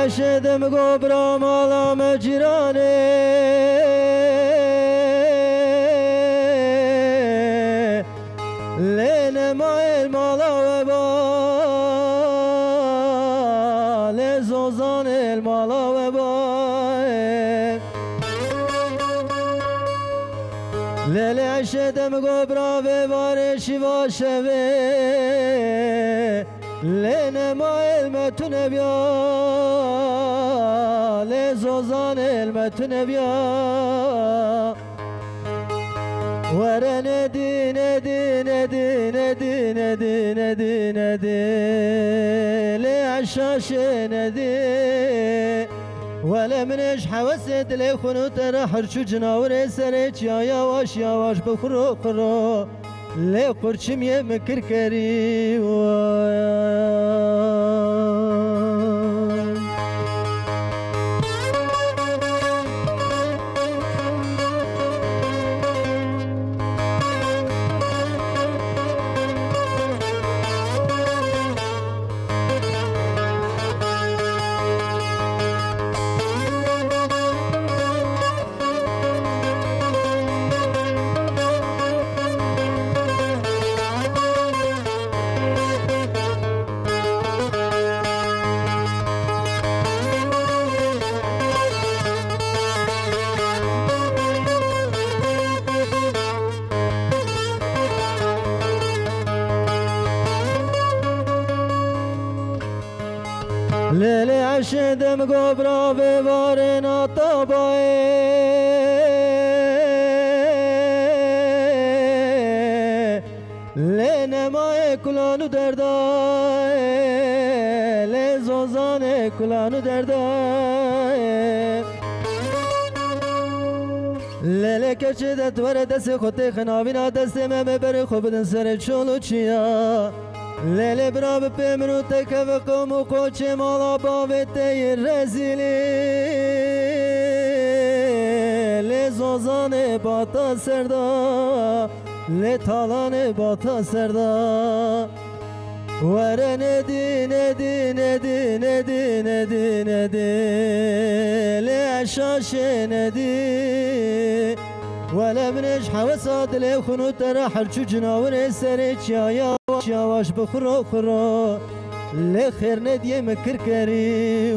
عشدم گبرا مالا مجرانه لین مایل مالا و با لزوزان المالا و با لیل عشدم گبرا و بارشی و شوه لین مایل متونه بیا لزوزان المتونه بیا ورا ندي ندي ندي ندي ندي ندي ندي لعشاش ندي ولا منش حوست لي خنو ترى حرشو جناور سريت يا يواش يواش بخرو خرو لي قرشم يمكر كري لیل عشدم گبرا به وارنا طبای لنمای کلانو دردای لزوزان کلانو دردای لیل کچدت ور دست خود خنابینا دست من ببر خوب سر چولو چیا لیل براب پیمرو تکه و قوم و قوچ مالا باوته رزیلی لزوزان باتا سردا لطالان باتا سردا ور ندی ندی ندی ندی ندی ندی لعشاش ندی ولا منش حوسات لي خنو ترى حرشو جناور سريت يا يواش يواش بخرو خرو لي خير ندي مكر كري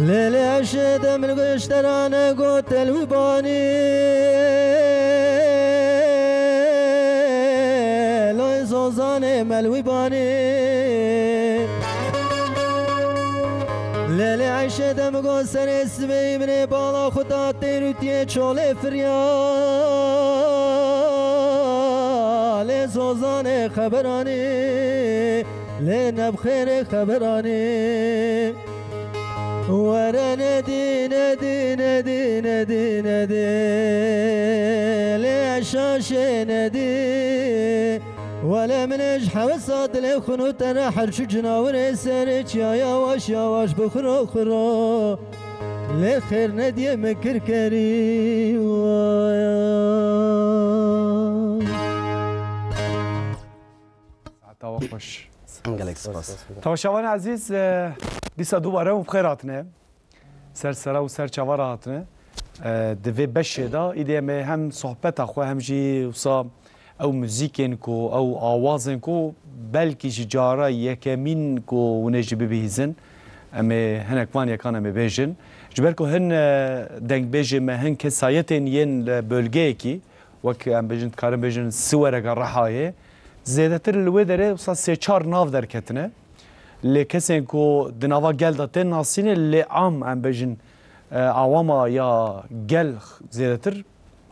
لیل عشدم القشترانه قوت الوباني لو زوزاني ملوباني لیل عشدم قوت سر اسمي من بالا خدا تیروتیه چوله فريال زوزاني خبراني لنبخير خبراني ورا ندي ندي ندي ندي ندي لعشاش ندي ولا منش حوسات لي خنو ترى حرشو جناور سريت يا يواش يواش بخرو خرو لي خير ندي مكر كري توقش گلک سپاس تماشاوان عزیز دیسا دوباره و بخیر هاتنه سر سرا و سر چوار هاتنه دوی بشه دا ایده می هم صحبت اخو هم جی وصا او موزیکن کو او آوازن کو بلکی جاره یکمین کو ونجی ببیزن اما هنک وان یکان اما بیجن جبر کو هن دنگ بیجن ما هن کسایتن ین بلگه کی وک ام بیجن کارم بیجن سوره رحایه زیادتر الوی داره وصا سه چار ناف در کتنه لێ کەسێن کۆ دناوا گەلدا تێن ناسینێ لێ عام ئەم بێژن ئاواما یا گەل زێدەتر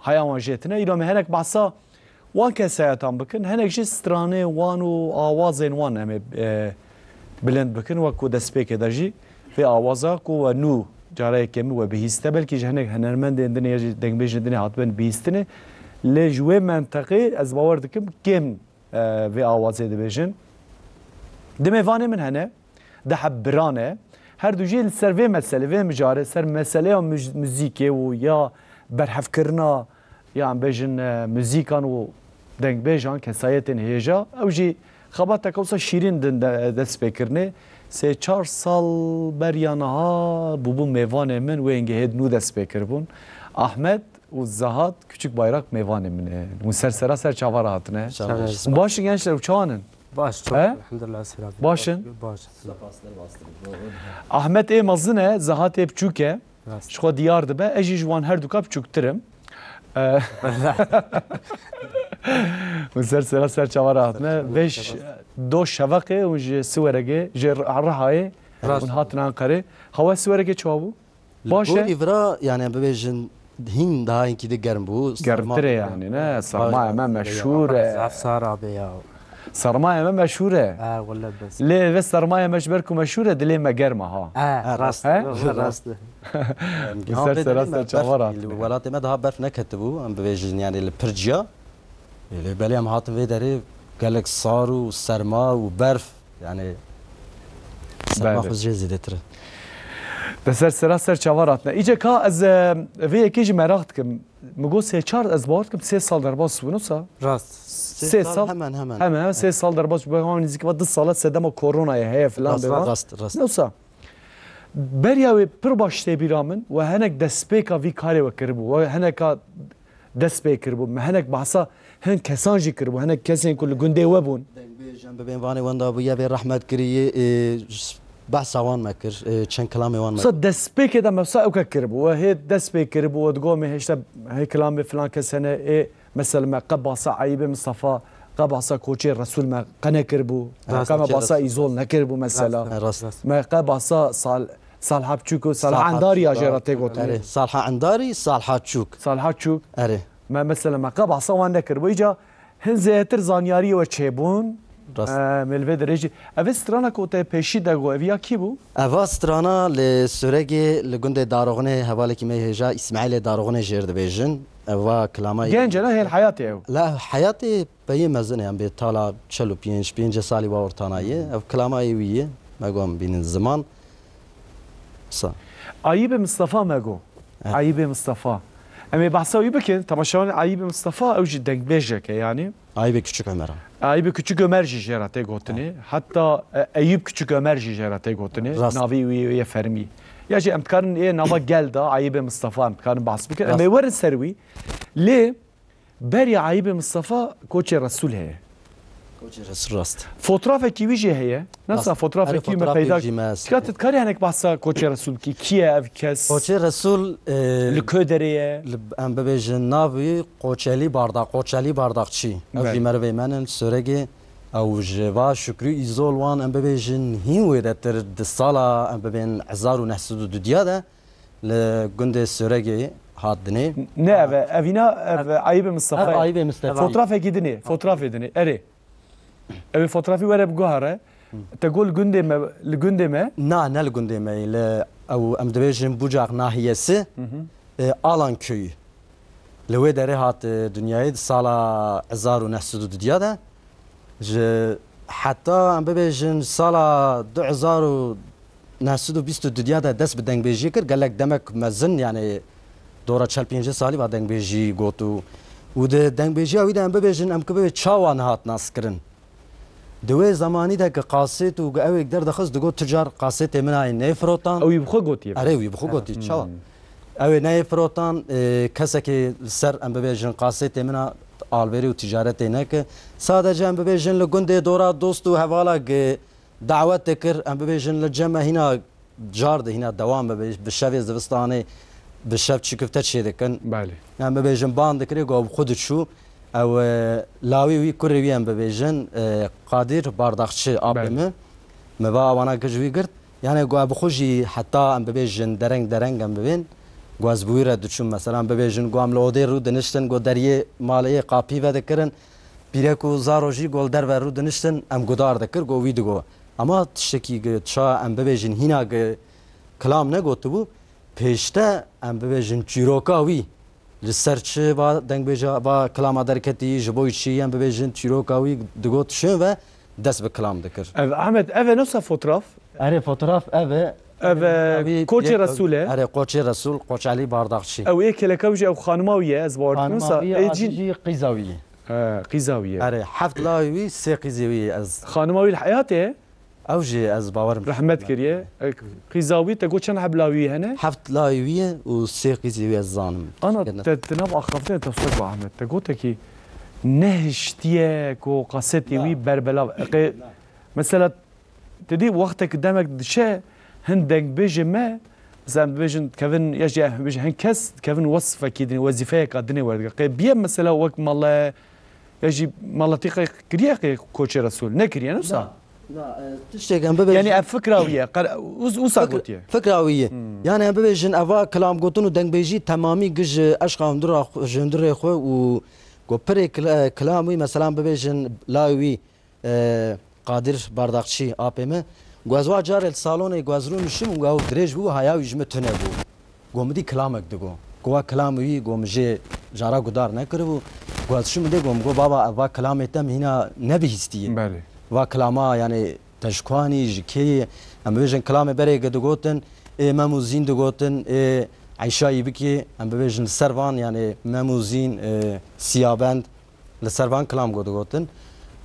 هەیاوان ژێتنە ئیرۆمە هەنێک باسا وان کەسایەتان بکن هەنێک ژی سترانێ وان و ئاوازێن وان ئەمێ بلند بکن وەکو دەستپێکێ دەژی پێ ئاوازە کۆوە نو جارەیەکێمی وە بهیستە بەلکیش هەنێک هەنەرمەندێن دنێژی دەنگبێژە دنێ هاتبن بیستنێ لێ ژوێ منتەقی ئەس باوەڕ دکم کێم vê awazê dibêjin di mêvanê min hene di hebbiran e her du jî li ser vê meselê vê mijarê ser meseleya müzîkê û ya berhevkirina ya em bêjin müzîkan û dengbêjan kesayetên hêja ew jî xebateka wisa şîrîn din destpêkirinê sê çar sal beriya niha bûbû mêvanê min wê engehê nû destpêkiribûn Ahmet û Zehat küçük bayrak mêvanê min e hûn sersera ser çavara hatine baş in gençler uçanin باش çok elhamdülillah selam. Başın? Baş. Ahmet ê mezin e Zehat ê biçûk e ji xwe diyar dibe ez jî ji wan her duka biçûktir im hûn sersera ser çavara hatine beş do şeveqê û ji Siwerekê ji Rihayê hûn hatin Enqerê hewa Siwerekê çawa bû baş e İvra yani bebêjin hîn daha hinkî de germ bû germtir e yani ne sermaya me meşhûr e Afsar abi ya. sermaya me meşhûr e ولا بس. lê ve sermaya me ji ber ku meşhûr e dilê me germ e ha rast. Rast. sersera ser çavara hatine welatê me daha berf neketibû em bibêjin yani li pirciya lê belê em hatin vê derê gelek sar û serma û berf yani serma Belê. xwe jê zêdetir e Bi sersera ser çavar hatine îce ka ez vê yekê jî merak dikim min got sê çar ez bawer dikim 3 sal derbas bûn wisa Rast. 3 sal hemen hemen hemen 3 sal derbas bû nîzîkî 2 sala sedema koronayê heye filan bêvan rast Newsa beriya wê pir baş tê bîra min we hinek destpêka vî karê we kiribû we hineka destpê kiribû me hinek behsa hin kesan jî kiribû hinek kesên ku li gundê we bûn dengbêjin bibên vanê wenda bûye vê rehmet kiriye behsa wan me kir çend kilamê wan me Sa destpêkê de mevsa ew kiribû we hê destpê kiribû we digomê heşte hê kilamê filan kes hene ê mesela me qe basa Eyûbê Mistafa qe basa Koçê Resul me qe nekiribû qe me basa îzol nekiribû mesela rast me qe basa Salha Biçûk û Salha Endariya jê re tê gotin erê Salha Endari Salha Çûk Salha Çûk erê me mesela me qe basa wan nekiribû îca hin zêtir zaniyariyê we çêbûn rast milvê dirê jî ev ê strana ku te pêşî de got ev ya kî bû Eva strana li Süregê li gundê Daroxanê hevalekî me hêja İsmaîlê Daroxanê jêr dibêjin eva kilama genc e ne hêl hayatê ew la hayatê peyê mezin em bê tala çel û pênc salî bawertanaye ev kilamayê wî ye me got bînin ziman sa Eyûbê Mistafa me got Eyûbê Mistafa em ê behsa wî bikin temaşawanê Eyûbê Mistafa ew jî dengbêjek e yani Ayîbê küçük Ömer Eyûbê Küçük Ömer jî jê re tê gotinê heta Eyûb Küçük Ömer jî jê re tê gotinê Rast. navê wî ye fermî ya jî em dikarin ê nava gel da Eyûbê Mistafa em dikarin behs bikin em ê werin ser wî lê beriya Eyûbê Mistafa Koçê Resul heye Koçê Resul rast fotoğrafekî wî jî heye nasıl fotoğrafekî me peyda Tika karî hinek behsa Koçê Resul kî kî ye ev kes Koçê Resul li ku derê ye em bibêjin navî Qoçelî Bardakçî ev jî merivê me in Süregê ew ji va Şükrî îzol wan em bibêjin hîn wê de tir di sala em bibên 1902 de li gundê Süregê hat dinê ne ev evîna ev Eyûbê Mistafa ev Ayîbê Mistafa fotoğrafekî dinê fotoğrafê dinê erê ev fotoğrafî were biguhare te got li gundê me na ne li gundê me li ew em dibêjin Bucak nahiyesi Alan köyü li wê derê hat dunyayê di sala 1902 de ji heta em bibêjin sala 1922 de dest bi dengbêjiyê kir gelek demek mezin yani dora çel pêncî salî va dengbêjî got û di dengbêjiya wî de em bibêjin em kibê çawan hat naskirin di wê zamanî de ki qasêt û evek derdixist digot tucar qasêtê min ayê nêfirotan ew î bixwe gotiye erê wî bixwe gotî çawa ew ê nêfirotan kesekê ser em bibêjin qasêtê min a alverî û ticaretê neke sadece em bibêjin li gundê dora dost û hevala dawet kir em bibêjin li cem hîna car de hîna dewam bi şevê zivistanê bi şev çîkifte çê dikin belê em bibêjin ban dikirê got xwe diçû ew lawê wî kurê wî em bibêjin Qadir Bardakçı abê min مبا وانا كجوي قرت يعني قوا بخوجي حتى ام ببيجن درنگ ام ببين گواز بويره دچون مثلا ببيجن قوام لودي رو دنشتن قو دريه ماليه قاپي و دکرن پیرکو زاروجی گل در و رو دنشتن ام گدار دکر گو ویدگو اما تشکی چا ام ببیجن هینا کلام نگوتو بو پیشته ام ببیجن چیروکاوی لسرچه با دنگ بیجا با کلام درکتی جبوی چی ام ببیجن چیروکاوی دگوت شن و دست به کلام دکر احمد اوه نفس فوتراف اره فوتوغراف اوه اوه کوچ رسوله اره کوچ رسول کوچ علی بارداخشی او یک کلکوجی او خانماویه از باردن سا خانماوی قیزاویه قیزاویه اره حفت لاوی سه قیزاوی از خانماوی الحياته اوجي از باورم رحمت كريه قيزاوي تقول شن حبلاوي هنا حفت لاوية وسي قيزاوي الظانم انا تنام اخفتين تصدق احمد تقول تكي نهشتيك وقصتي وي بربلا مثلا تدي وقتك قدامك دشا هندك بيجي ما مثلا بيجن كيفن يجي بيجي هنكس كيفن وصفه كيدني وظيفه قدني ورد بيا مثلا وقت مالا يجي مالا تيقي كريه كوتش رسول نكري نفسه لا تشتاق ام ببيجن يعني فكراويه وساقوتيه فكراويه يعني ام ببيجن افا كلام قوتن ودنگ بيجي تمامي جج اشقام در جندر خو و گو پر کلامی مثلا ببیجن لاوی قادر بارداخشی آپمه گوازوا جار الصالون گوازرو نشم گو درج بو هایا یجم تنه بو گومدی کلامک دگو گوا کلامی گومجه جارا گدار نکربو گوازشم ده گوم گو بابا وا کلامتم هنا نبی هستیه بله وا کلاما يعني تشکوانی جکی ام ببیجن کلام بره گدگوتن مموزین دگوتن عیشایی بکی ام ببیجن سروان یعنی مموزین سیابند لسروان کلام گود گوتن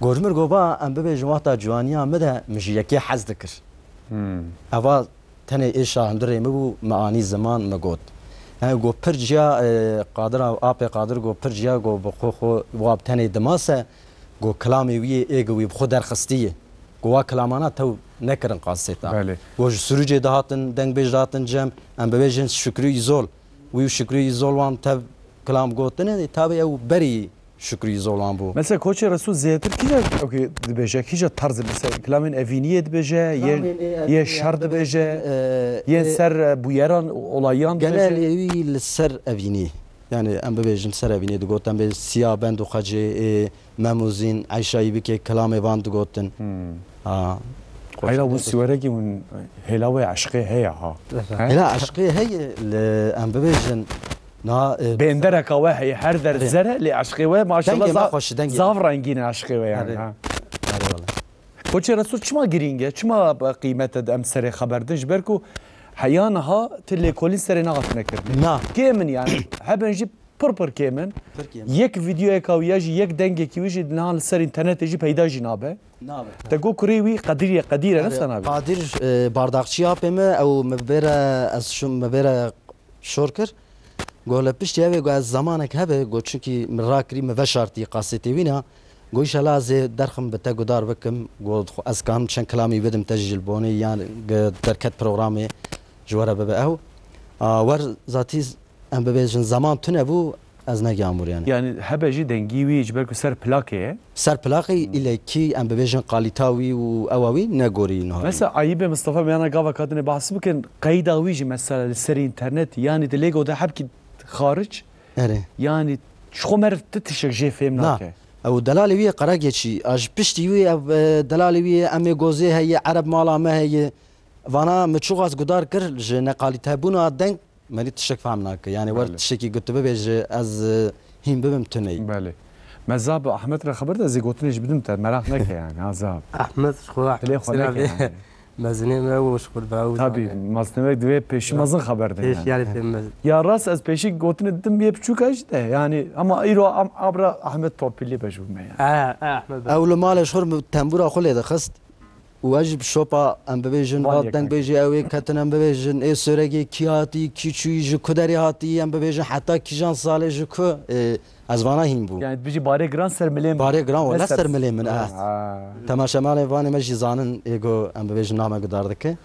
گورمر گوبا ام ببیجن وقتا جوانیا مده مش یکی حز دکر اوا تنه ایشا هندره مبو معانی زمان مگود يعني گو پرجیا قادر آپ قادر گو پرجیا گو بخو خو واب تنه دماسه گو کلامی وی ایگوی خود درخستیه گو کلامانا تو نکرن قاصیتا بله و سروج دهاتن دنگ بیج دهاتن جم ام ببیجن شکری زول وی شکری زول وان تب کلام گوتنه تابع او بری شکری زول وان بو مثلا کوچ رسول زیاتر کیجا اوکی دبیجه کیجا طرز مثلا کلامین اوینیه دبیجه یه شر دبیجه یه سر بویران اولایان genel evi لسر اوینی yani ام ببیجن سر اوینی دگوتن به سیا بند و خجه مموزین عیشایی بکی کلام وان دگوتن هلا والسوارجي من هلاوي عشقي هي ها لا عشقي هي ام ببيجن نا بندرك واحد حردر زرع لعشقي ما شاء الله زاف رنجين عشقي يعني ها والله كوتش رسول شما جرينجا شما قيمته ام سري خبردش بركو حيانها تلي كولين سري نغط نكر نا كيمن يعني حاب نجيب بربر كيمن يك فيديو يكاوياجي يك دنجي كيوجي نهال سر انترنت يجي پیدا جنابه تقول كريوي قديره نفسها نابه قادر بارداخشي آپمه او مبره از شم مبره شوركر قول بشتي هبه قول زمانك هبه قول چونكي مراكري مفشارتي قاسيتي وينا قول شلا زي درخم بتاقو دار بكم قول از كام چن كلامي بدم تسجيل بوني يعني دركت پروغرامي جوارا ببه او ور ذاتي ام ببيجن زمان تونه بو از نگامور يعني هبه جي دنگيوي جبركو سر بلاكي سر بلاقي الى كي ام ببيجن قاليتاوي واواوي نغوري نهار مثلا عيبه مصطفى بيانا قاوا كاتني بحسب كان قيداوي جي مثلا للسري انترنت يعني دليغو ده حبكي خارج يعني شخو مرف تتشك جي فهمناك او دلالي وي قراجي اج بشتي وي دلالي وي ام غوزي هي عرب مالا ما هي وانا متشوغاز قدار كر جنا قاليتابونا دنگ مالي تشك فهمناك يعني ورد تشكي قلت ببيج از هين ببم تني بله مزاب احمد را خبرت از گوتنش بدم تا مراخ نکه يعني عذاب احمد خو احمد مزنه ما وشكر باو tabii masnemek dve peşi mazın haberdin ايش يعني في ya ras az peşi gotun dim bir buçuk işte yani ama iro abra Ahmet Topilli bejume yani احمد او لما شهر تنبورا خلي دخست واجب شوبا ام ببيجن واتن بيجي اوي كاتن ام ببيجن اي سورگي كياتي كيچوي جو كدري هاتي ام ببيجن حتى كيجان سال جو كو از وانا هين بو yani بيجي باري جران سرملين باري جران ولا سرملين من تماشا مال واني ماشي زانن ايجو ام ببيجن نامه قداردك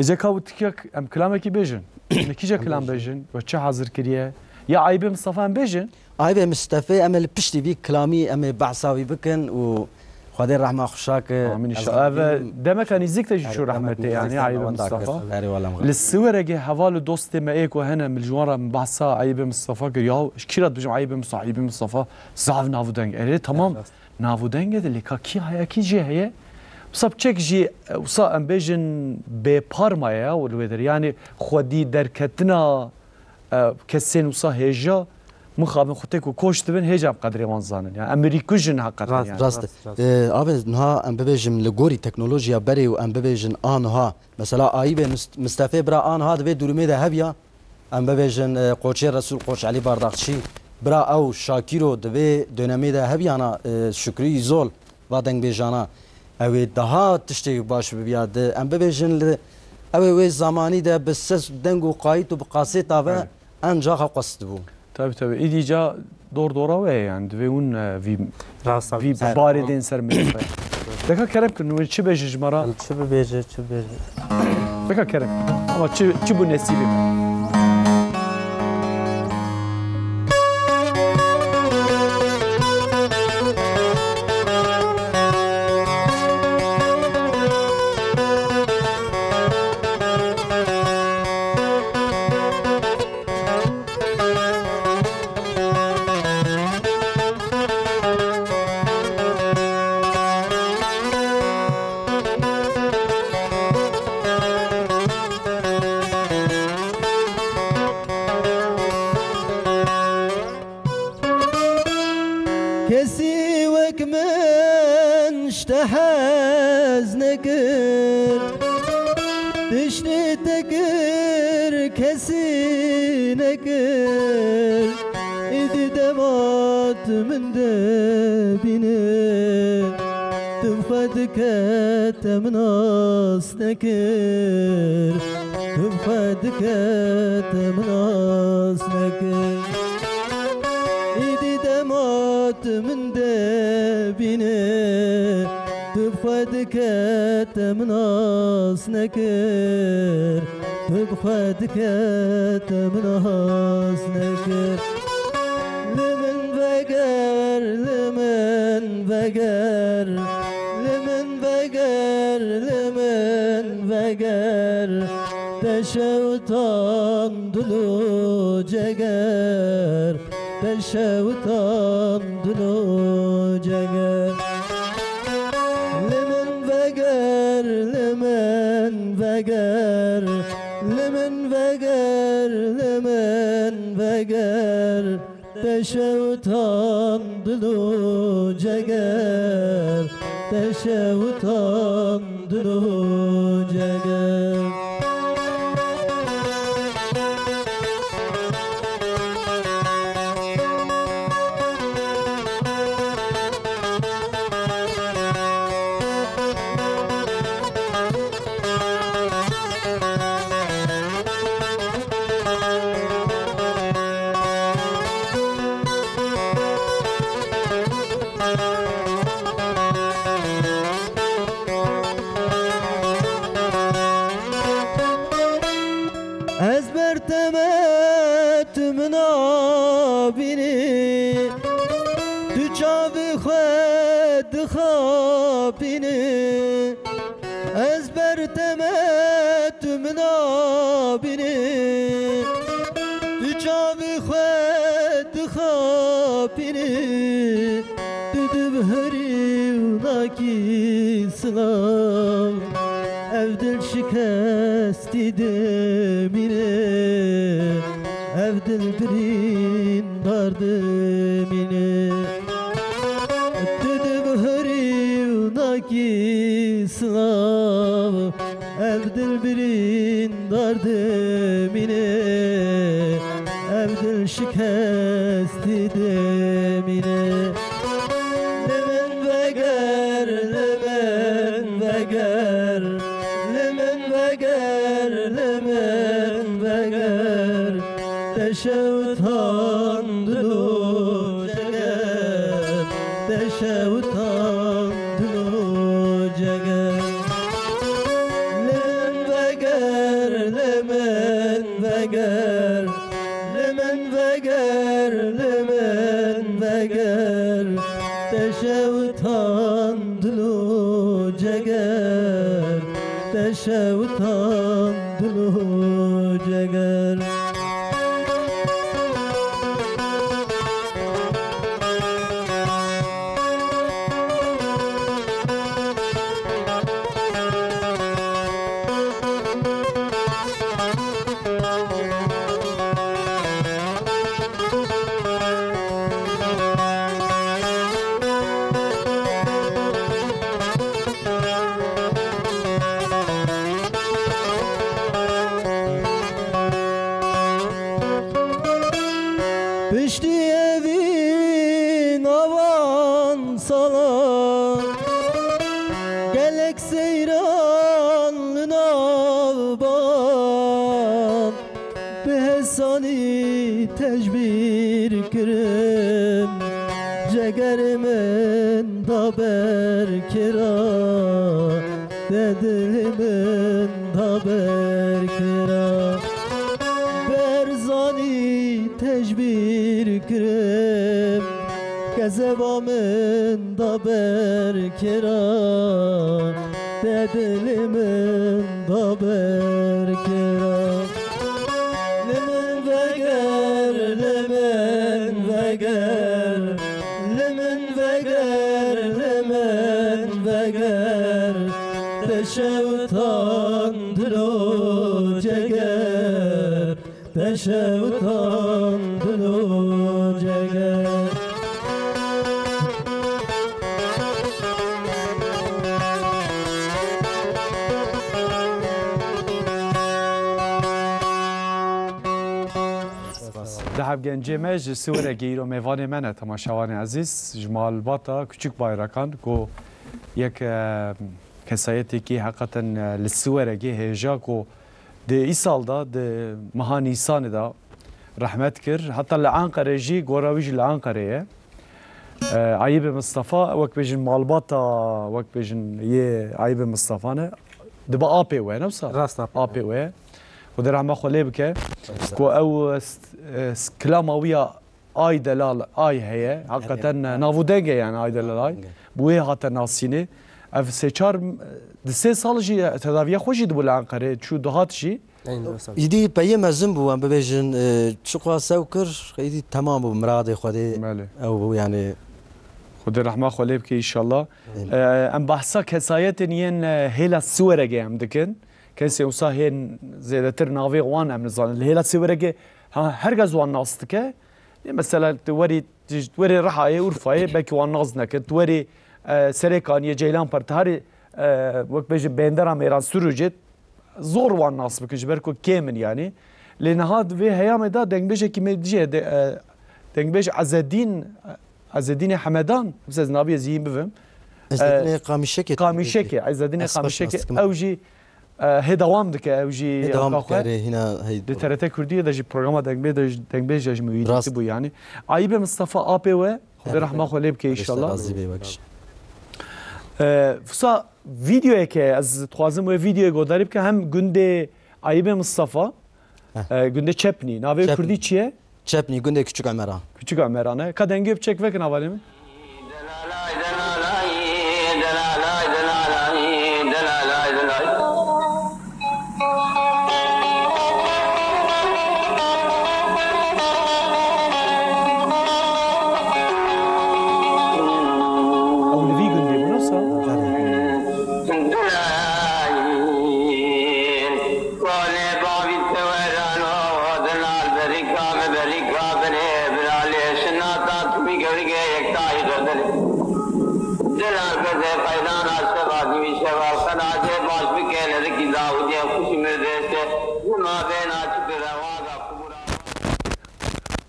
اذا كاوتك ام كلامك بيجن كيجا كلام بيجن وچه حاضر كريه يا عيب مصطفى بيجن عيب مصطفى ام البشتي بي كلامي ام بعصاوي بكن و خدای رحمه خوشاک آمین إنشاء دمك نزيك تجي شو رحمته يعني عيب مصطفى للسورة حوالي دوست ما إيك وهنا من الجوارة من بحثها عيب مصطفى قرياو شكيرات بجمع عيب مصطفى صعب نافودنج إيه تمام نافودنج اللي كاكي هيا كي جي هي بصب تشيك جي وصا ام بيجن ببارمايا والويدر يعني خودي دركتنا كسين وصا هيجا مخابن خودتك وكوشت بن هيجا بقدر وان زانن يعني امريكوجن حقا يعني راست ابي نها ام ببيجم لغوري تكنولوجيا بري وام ببيجن انها مثلا ايب مصطفى برا ان هذا دورمي ده هبيا ام ببيجن قوچي رسول قوچ علي بارداخشي برا او شاكيرو دبي دونمي ده هبيا انا شكري زول وادن بيجانا او daha tiştek baş bibiyade em bebejin او زمانی ده بسس دنگو قایت و بقاسیت آوه انجا قصد بو tabii ایدی جا دورا وی yani ve un vi baridin ser milfe deka kerem kunu çi beje jmara çi beje deka kerem ama çi bu nesibi كسي وكمن اشتحاز نكر تشني تكر كسي نكر إذ دمات من دبينه تبخدك تمناس نكر تبخدك تمناس نكر من دبينه تبخدك تمناس نكر تبخدك تمناس نكر لمن بقر لمن بقر لمن بقر لمن بقر تشوطان دلو جگر تشوطان دلو جگر لمن بقر لمن بقر لمن بقر لمن بقر تشوطان دلو جگر تشوطان دلو جگر ezbertemet mnabini tu çavi xwed xapini ezbertemet mnabini tu çavi xwed xapini tu dibheri naki sılav evdil şikesti demine evdil birin dardemine Tüdüm hıriv naki sınav evdil birin dardemine evdil şikesti demine Lemen veger lemen veger lemen veger lemen veger teşevtan dilo ceger teşevtan dilo ceger lemen veger lemen veger lemen veger lemen veger teşevtan dilo شوتان دلو جگر Pişti evin avan salan Gelek seyranlı navban Behesani tecbir kırım Cegerimin da berkira Dedilimin da berkira Berzani tecbir kırım Gezevamın da berkira Dedilimin da berkira Limin veger, limin veger Limin veger, limin veger Teşevtan dilo ceger Teşevtan dilo ceger Dehab gence me ji Siwerekê îro mêvanê me ne temaşavanê ezîz ji malbata küçük bayrakan ku yek kesayetekî heqeten li Siwerekê hêja ku di îsalda di meha Nîsanê da rehmet kir heta li Enqerê jî gora wî jî li Enqereyê Ayîb Mistefa wek bêjin malbata wek bêjin yê Ayîb Mistefa ne dibe apê we ne wisa راست apê we ku di rehme xwe lê bike ku ew kilama wî ya ay delal ay heye heqeten navûdengê yani ay delal ay bu wê hate nasînê ev sê-çar di sê sal jî tedaviya xwe jî dibû li Enqerê çû dihat jî İdi peyê mezin bû em bibêjin çiqwa sew kir îdî temam bû miradê Xwedê ew bû yani Xwedê rehme xwe lê bike înşallah em behsa kesayetên yên hêla Siwerekê em dikin kesê wisa hên zêdetir navê wan em nizanin li hêla Siwerekê herkes wan nas dike mesela tu werî Rihayê Urfayê belkî wan naz nekin tu werî Serêkaniyê Ceylanpar wek bêjin bêndera mêran Sürûcê zor wan nas bikin ji ber ku kêm in yani lê niha vê heyamê da dengbêjekî me dijî dengbêj Ezzedînê Hemedan ez navê zîyîn bivim Ezzedînê Qamişekê Qamişekê Ezzedînê Qamişekê ew jî hê dewam dike ew jî di TRT Kurdiyê de jî programa dengbêj ji müîdîtî bû yani Ayîb Mistefa apê we Xwedê rehme xwe lê bike înşallah Fisa videoyeke ez dixwazim wê videoyê guhdarî bike hem gundê Ayîb Mistefa gundê Çepnî navê Kurdî çi ye Çepnî gundê Küçük Emeran Küçük Emeran e ka dengê biçek vekin avalê min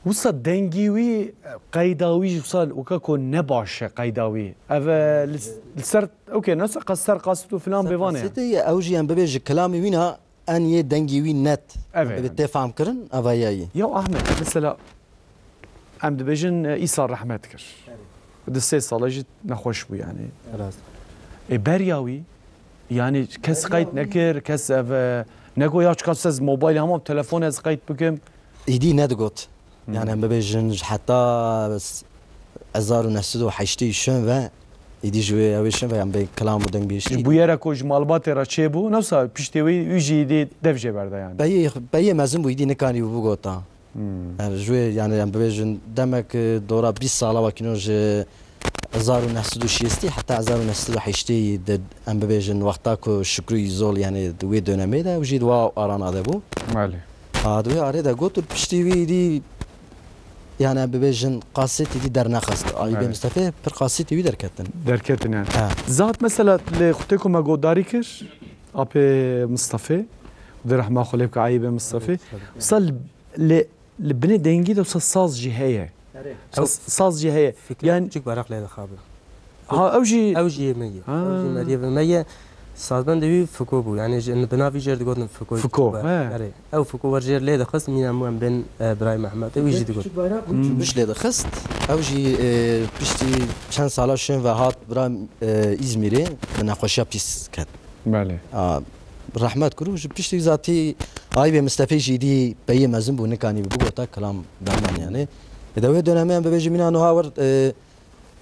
Wisa dengî wî qeyda wî ji wisa weka ku ne baş e qeyda wî ev li ser okey nasıl qas ser qasit û filan bêvan e ew jî em bibêje kilamê wî na en yê dengî wî net evet tê fehm kirin ev yayî ya Ahmet mesela em dibêjin îsal rehmet kir di sê sala jî nexweş bû yani beriya wî yani kes qeyt nekir kes ev negoya çiqas ez mobilê hemam telefon ez qeyt bikim îdî nedigot yani em bibêjin heta 1980 ve ایدی جوی اویشن و ام به کلام و دنگ بیشی bu yere ko ji malbatê ra çêbû newsa piştê wî jî dê dev jê berde yani. بایی مزن بو ایدی نکانی بو گوتا جوی یعنی ام ببیجن دمک دورا 20 ساله وکینو ج 1960 حتی 1980 ام ببیجن وقتا کو شکری زول یعنی دوی دönemi de وجید وا آران ده بو Malê. دوی آره ده گوتر پشتی وی دی yani ام ببیجن قاصیتی دی در نخست آیب مصطفی پر قاصیتی وی درکتن Derketin yani. Ha. Zat mesela li xutê ku me godarî kir apê Mustafê di rehma xwe lê bike Eyûbê Mustafê wisa li binê dengî de wisa saz jî heye. Saz jî heye. فكرة Yani تشيك برق لي خابر ha ew jî او جي مية او جي مريم مية صادبان دوي فكو بو يعني ان بنافي جير دغون فكو فكو، او فكو ورجير لي دخس مين مو بين ابراهيم احمد او يجي دغون مش لێ دەخست ئەو ژی پشتی چەند ساڵا شوێن و هات برا ئیزمیرێ بە نەخۆشیە پیس کرد Malê. ڕەحمەت کرد و پشتی زاتی ئای بێ مستەفێژی دی بەیە مەزم بوو نکانی بگۆتا کەلام بەمانیانێ دەوێت دۆنەمەیان ببێژی مینان و هاوەرد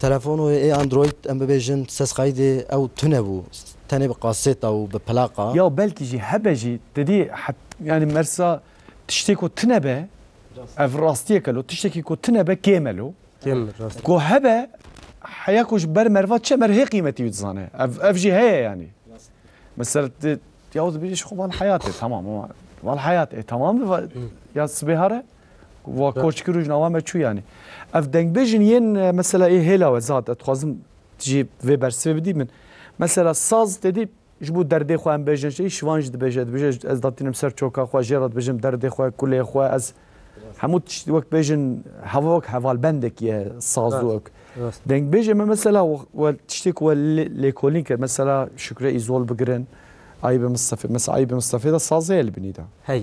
تەلەفۆن و ئەندروید ئەم ببێژن سەسخایدێ ئەو تونە بوو تەنێ بە قاسێتە و بە پلاقا Ya belkî jî hebe jî dedî yani mersa tiştê ku tune be ev rastiyek lo tiştekî ku tune be kêmelo كم راست ku hebe heya ku ji ber merva çe merhê qîmetî wî dizane ev jî heye yani mesela ya bêjî xwe val hayatê tamam ama val hayatê tamam ya sibê hare va koçkir û ji nava me çû yani ev dengbêjin yên mesela ê hêla we zat ez dixwazim jî vê bersivê bidî min mesela saz dedî ji bo derdê xwe em bêjin şey şivan jî dibêje ez datînim ser çoka xwe jê re dibêjim derdê xwe kulê xwe ez hemû tiştî wek bêjin heva wek hevalbendek ye saz û wek راست dengbêjê me mesela tiştê ku we lêkolîn kir mesela Şükrê İzol bigirin Eyûbê Mustafê mesela Eyûbê Mustafê de saz heye li binî de هي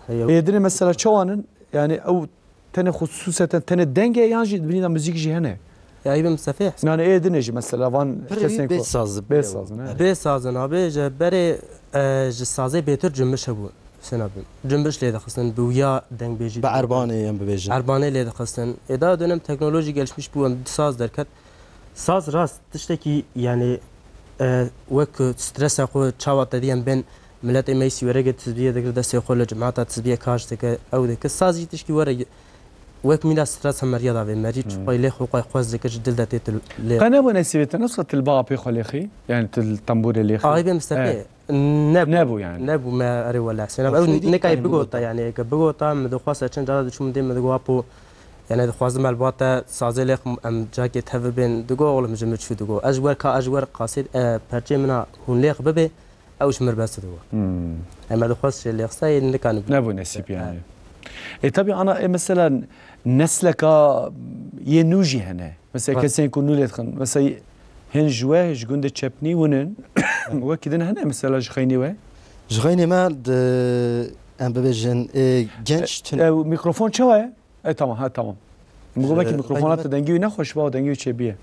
هي êdinê mesela çawanin yani ew tenê xusûseten tenê deng e yan jî dibinî de müzik jî hene يا ايبه مستفيح yani êdinê jî mesela van kesên بێ ku ساز bê sazin he بي سازن ابي جبري جي سازي بيتر جنبش ابو سنابي جنبش لي دخسن بويا دنگ بيجي بە ئەربانێ ئەم ببێژن Erbane ile dixistin. Eda dönem teknoloji gelişmiş bu em saz derket. Saz rast tiştekî yani wek stresa xwe çawa te diyen ben millet ê meyî were get tizbiye dikir destê xwe li cemaata tizbiye kaş dike ew dike saz jî tişkî were wek mîna stres hemeriya davê merî çuqay lê xwe xwez dikir ji dil de tê lê قناه ونسيبه نفس تلبا بي خليخي يعني التنبور اللي خي Aybe Mustafa نابو يعني نبو ما اري ولا سنه او نكاي بغوتا يعني كبغوتا مدخواس چن جاده چوم دي مدغواپو يعني دخوازم الباتا سازلخ ام جاكيت هاف بين دغو ولا مجمد شو دغو اجور كا اجور قاصد برجي منا هون ليخ ببي او شمر بس دغو اما دخواس اللي خصاي نكان نابو نسيب يعني اي طبعا انا مثلا نسلك ينوجي هنا مثلا كسين يكونوا لي مثلا هن جواج جوند تشابني ونن وكذا هنا مثلا جخيني وي ژغینێ ما ئەم ببێژن گەنج ميكروفون شوي اي تمام ها تمام مقولك الميكروفونات دنجي نخوش با دنجي تشبيه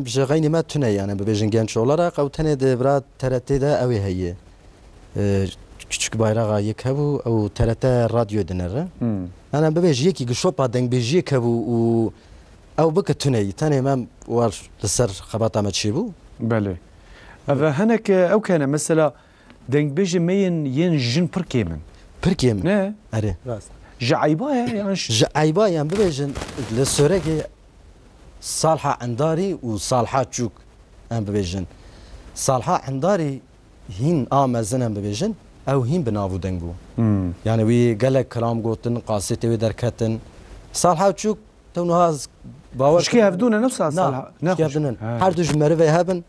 ژغینی ما تونە یانە ببێژن گەنج شۆڵەرە قەوتەنێ دەبرا تەرەتێدا ئەوێ هەیە küçük bayrağa yek hebu o TRT radyo dinere. Ana bebeji yeki gişopa dengbêjiyek hebu û ew bike tuneyî tenê me war li ser xebata me çêbû. بله اف هناك او كان مثلا دنجبيجي مين ين جن بركي من Pirkê min نه erê. راست جعيبايا يعني Ji eyba yan bibêjin li Sorekê Salha Endarî û Salha Çûk em bibêjin. Salha Endarî hîn a mezin em bibêjin ew hîn bi nav û deng bû. Yani wî gelek kiram gotin qasêtê wê derketin. Salha Çûk tew niha bawer مش كي هفدونا نفسها Na, صالحة xuşkî hevdinin. Her du ji merivê hebin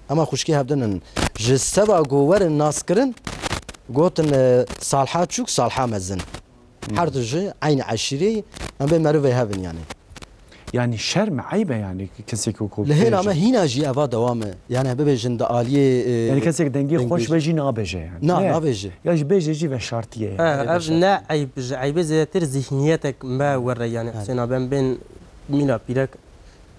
ama xuşkî hevdinin. Ji seva gowerin naskirin gotin Salha Çûk Salha mezin. Her du ji aynı eşîrê em bê merivê hebin yani. يعني شرم عيبة يعني كسيك وكو Li hêla me hîna jî eva dewam e. Yani bibêjin di aliyê يعني كسيك دنجي دنجي. خوش بيجي نابجي يعني na nabêje. يا بيجي جي بشارتية اف نا عيب عيب زياتر ذهنيتك ما ور يعني حسين بن بين مينا بيرك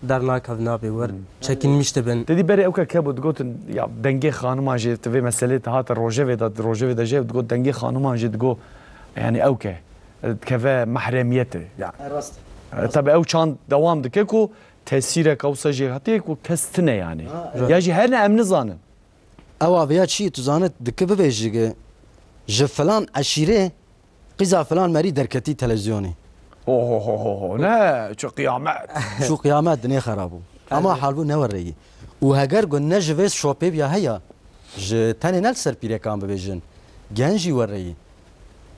درناك هفنابي ور çekin miştebin تدي بري اوكا كابو تقول يا دنجي خانوما جي تبي مسألة هات الروجيفي دا روجيفي دا جي تقول دنجي خانوما جي تقول يعني اوكا كفا محرميته يعني طب او كان دوام دكيكو تاثیرek awsa jê hatiye ku kes tune yani. Ya jî her ne em nizanin. Ewa vêya çi tu zanet dike bibêjige ji filan eşîrê qîza filan merî derketî televizyonê. Ne çi kıyamet. Şu kıyamet dinê xerab bû. Ama halbû newereyî. û heger got ne ji vê şopê ya heya ji tenê ne ser pîrekan bibêjin. Gen jî wereyî.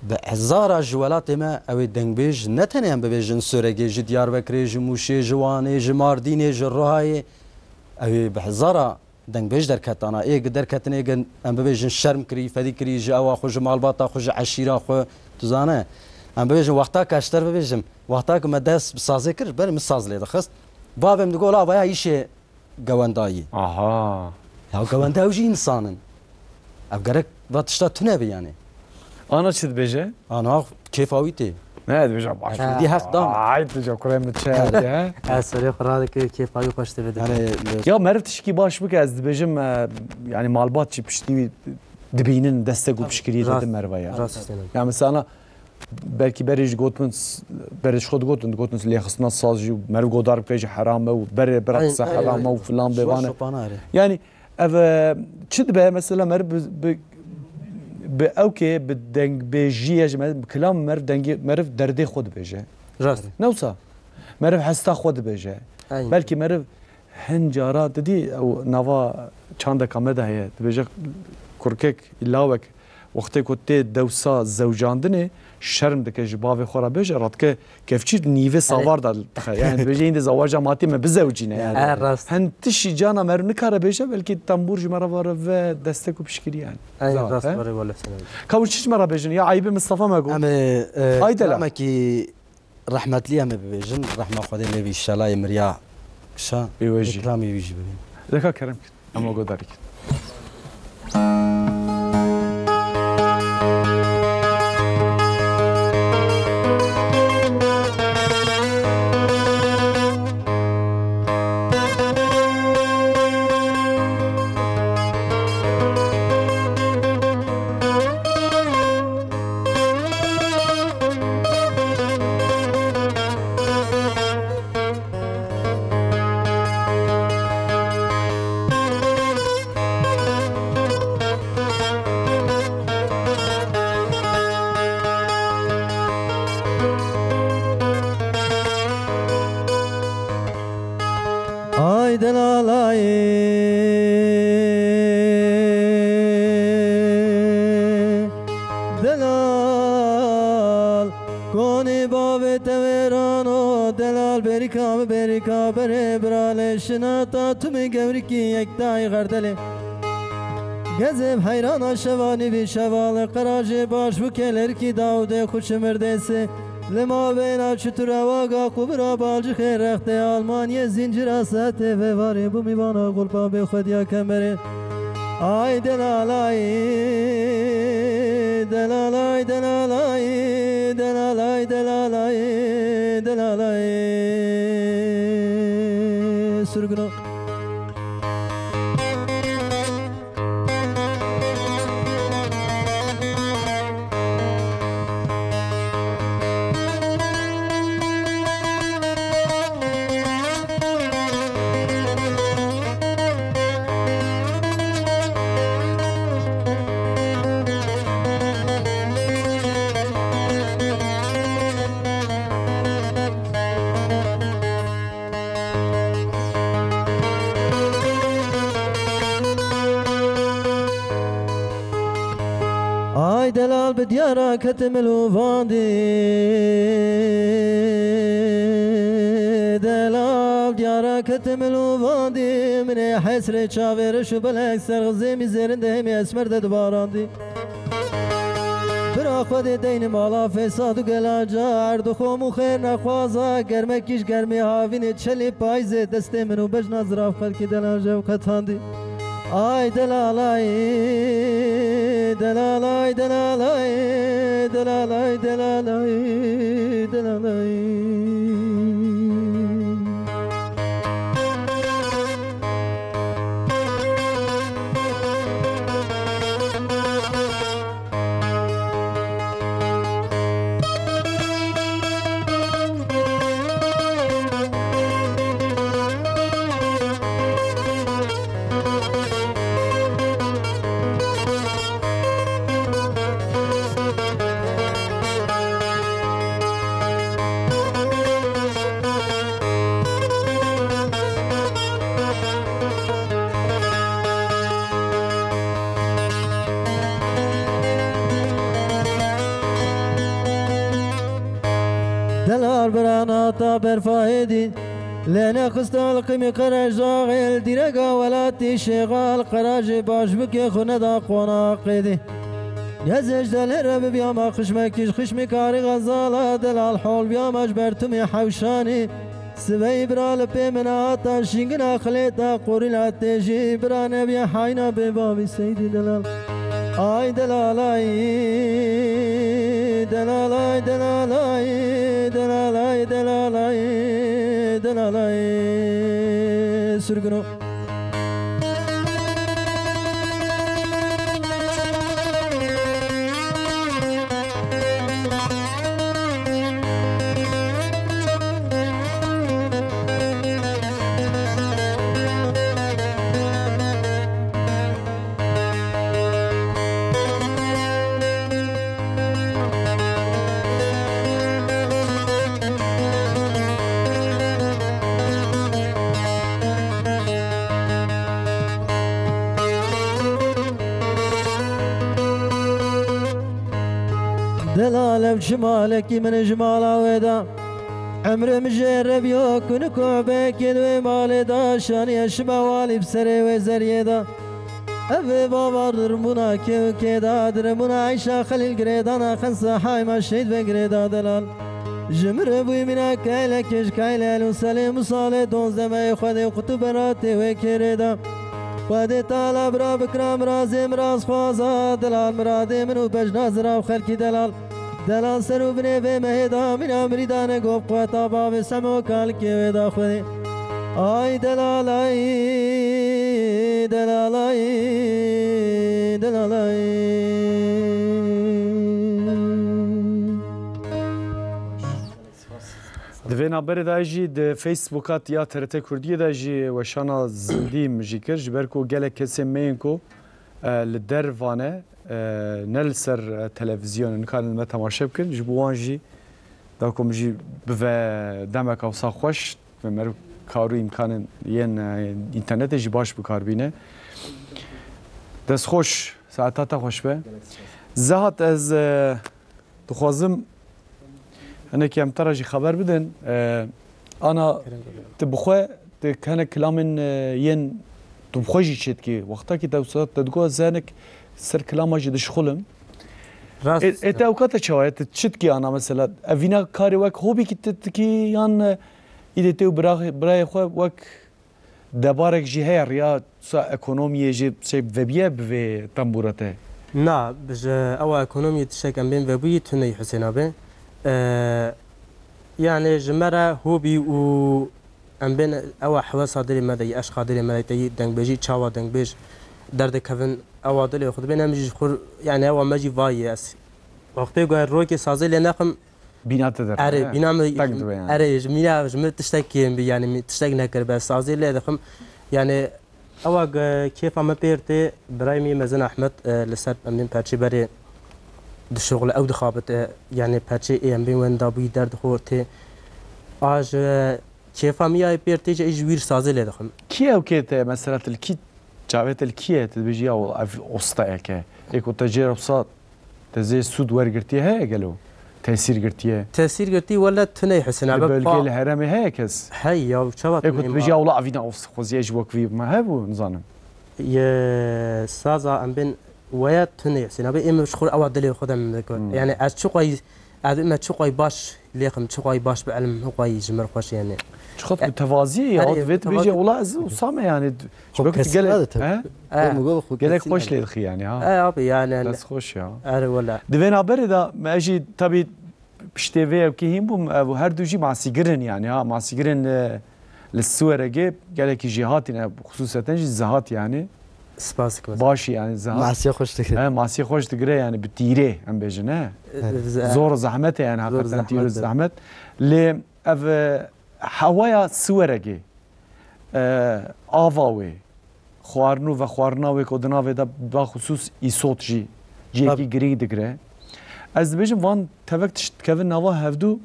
Bi hezara ji welatê me ew ê dengbêj ne tenê em bibêjin Söregê ji Diyarbekirê ji Mûşê ji Wanê ji Mardînê ji Rihayê ew ê bi hezara dengbêj derketana ê derketinê gen em bibêjin şerm kirî fedî kirî ji ewa xwe ji malbata xwe ji eşîra xwe tu zane em bibêjin wexta kaşter bibêjim wexta ku me dest bi sazê kir berê min saz lê dixist bavêm digot avaya îşê gewendayî Aha. ya gewenda ew jî insanin ev gerek va tişta tune be yani Ana çi dibêje? ana kêfawî tê Ne dibêje baş. Dî heft dam Ay dibêje kurê min çe ya. Ez serê xwe radike kêfayî xweş dibê. yani Ya meriv tişkî baş bike ez dibêjim yani malbat çi piştî dibînin destek û pişkirî dedim merve ya. Rast istedim. Ya mesela belki berêj gotin berêj xwe gotin lêxistina saz jî meriv godar bike jî heram e û berê birakisa heram û filan bêvane. Yani ev çi dibe mesela meriv bi ewkê bi dengbêjiye ji kilam meriv dengê meriv derdê xwe dibêje. Rast. Newsa meriv hesta xwe dibêje. Belkî meriv hin cara didî ew nava çandeka me de heye dibêje kurkek lawek wextê ku tê dewsa zewjandinê şerm dike ji bavê xwe re bêje radike kevçî nîvê savar da dixe yani dibêje hîn de zawaja matî me bizewcîne yani. Rast. Hin tişî cana meriv nikare bêje belkî tembûr ji me re vare ve destek û pişkirî yani. Rast barê wala senem. Kavur çi ji me re bêjin ya aybê Mustafa me got. em Haydela. amekî rehmetlî em ê bibêjin rehma Xwedê lêvî şelayê miriya kişa Wê jî. ikramê wî jî bibîn Deka kerem kir. Em godarî kir. Ay delalay delal koni bave teverano delal berika berika bere brale şinata tumi gevriki yektay gardele Gezem hayrana şevani bir şeval karajı baş bu keler ki davde kuşumerdesi Lema beyna çütüre vaga kubra balcı kherekte Almanya zincir asate ve var bu mi bana kulpa be khodiya kemere Ay delalay delalay delalay delalay delalay delalay sürgüno Ay delal bi diyara ketemelu vandi Delal diyara ketemelu vandi Mine hesre çavere şu belek sergzemi zerinde hemi esmerde duvarandi Bırak vade deynim ala fesadu gelaca Erdu xomu khair nakhwaza Germek iş germi havini çeli payze Deste minu bejna zraf khalki delal jevkat handi Ay delalay delalay delalay delalay delalay delalay دلال برانا تا برفاهدي لنا خستال قمي قرج زاغل ديرقا ولاتي شغال قراج باش بكي خندا قونا قيدي يزج دل رب بياما خشمكيش خشمي كاري غزالة دلال حول بياما جبرتمي حوشاني سبي برال بيمنا تا شنقنا خليتا قوري تيجي برانا بيا حينا ببابي سيدي دلال آي دلالاي دلالاي دلالاي دلالاي دلالاي دلالاي سرقنو دلالة بشمالك من جمال ودا عمر مجرب يوكن كعبك يدوي مال دا شاني الشموالي بسري وزري دا أبي بابا درمونا كيو كيدا درمونا عيشا خليل قريدانا خنسا حاي ما شيد بقريدا دلال جمر بوي منا كايلا كيش كايلا لنسالي مصالي دون زمي خدي وقتبراتي وكيريدا خدي تالا برا بكرام رازي مراز خوازا دلال مرادي منو بجنازرا وخلكي دلال دلال سرو بني في مهدا من امري دانه گوب قوتا باب سمو كالكي ودا خدي آي دلالاي دلالاي دلالاي دوینا بری داجی د فیسبوکات یا TRT کردی داجی وشانا زندی مجیکر جبرکو گله کسی مین کو لدر وانه نل سر تلویزیون نکان ما تماشا بکن جبوان جی داکم جی به دمک او خوش و مر کارو امکان ین اینترنت جی باش بکار بینه دست خوش ساعتات خوش به زهات از دخوازم أنا كم ترى جي خبر بدن أنا تبخوا كان كلام ين تبخوا جي شد كي وقتها كي توصلت تدقوا زانك سر كلام جي دشخلم إنت أوقات شوية تشد كي أنا مثلا أفينا كاري وك هوبي كي تكي يان إذا تو براي خو وك دبارك جي هي رياض سا إقتصادية جي سيب فبيه بفي تنبورته نا بج أو إقتصادية تشكل بين فبيه تني حسين أبي يعني جمرة هوبي و ام بين او حواس صادري مدى اش قادري مدى تي دنگ بيجي تشاوا دنگ بيج درد كفن او دل خد بين مجي خور يعني او مجي فاي اس وقت يقول روكي سازي لنقم بينات در اري بينام اري جميله جمت تشتكي يعني تشتكي نكر بس سازي لدخم يعني او كيف ما بيرتي برايمي مزن احمد لسر من باتشي بري الشغل او دخابت يعني باتشي ام بي وين دابي درد خورتي اج كيف ميا بيرتي اجوير سازي لدخم كي او كيت مثلا الكيت جابت الكيت بيجي او اوستاك ايكو تجرب صاد تزي سود ورغرتي هي قالوا تاثير قرتي ولا تني حسن عبد بالقي الهرمي هيكس هي او شباب ايكو بيجي او لا فينا اوس خوزي اجوك في ما هبو نظام يا سازا ام بين ويا تني حسن ابي ام مشغول او دلي خدم يعني از شقي ما شقي باش ليقم شقي باش بعلم حقي جمر خوش يعني شخط بالتوازي هاد فيت بيجي ولا وصامه يعني شبك تقال قال لك خوش لي الخي يعني ها ابي يعني بس خوش يا اري ولا دفينا بردا ما اجي تبي بشتي وكيهم بو هر دوجي مع سيجرن يعني ها مع سيجرن للسوره جيب قال لك جهاتنا خصوصا الزهات يعني سباسك باشي يعني زهات معسيه خوش تقرا معسيه خوش تقرا يعني بتيره ام بيجنا زور زحمته يعني حقيقه تير الزحمت ل حوايا سورجي آواوي خوارنو و خوارناوي كودناوي دا بخصوص إيصوت جي كي غري دغره از بيجم وان توقت كيفن نوا هفدو